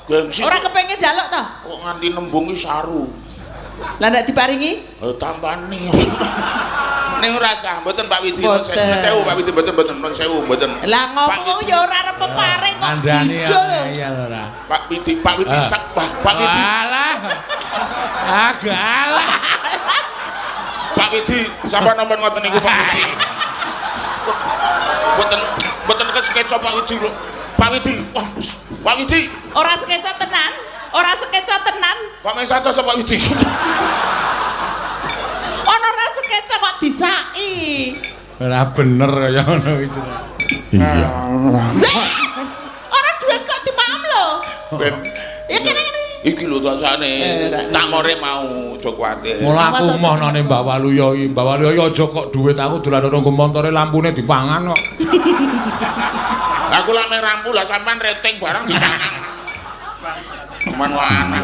Gengsi. Ora kepengin njaluk to? Kok nganti nembung iki saru. Lah nek diparingi? Tampani. Ning ora sah, mboten Pak Widi. Sewu Pak Widi mboten sewu mboten. Lah ngomong ya ora arep peparing kok. Andani ya ora. Pak Widi sak Pak Widi. Alah. Agalah. Pak Widi, sampean napa ngoten niku Pak Widi? Mboten sketsa Pak Widi lho. Pak Widi, wah, Pak Widi. Ora sketsa tenan. Ora sketsa tenan. Pak Mesatos Pak Widi. Ana ora sketsa kok disaki. Ora bener kaya ngono iki. Iya. Ora duit kok dimaem lho. Ya kene iki lho taksane tak more mau aja kuwatir. Mula aku mohnane Mbak Waluya iki, Mbak Waluya aja kok dhuwit aku dolan nang montore lampune dipangan kok. Aku lak meh rampu lah sampean rating barang dipangan. Teman lanang.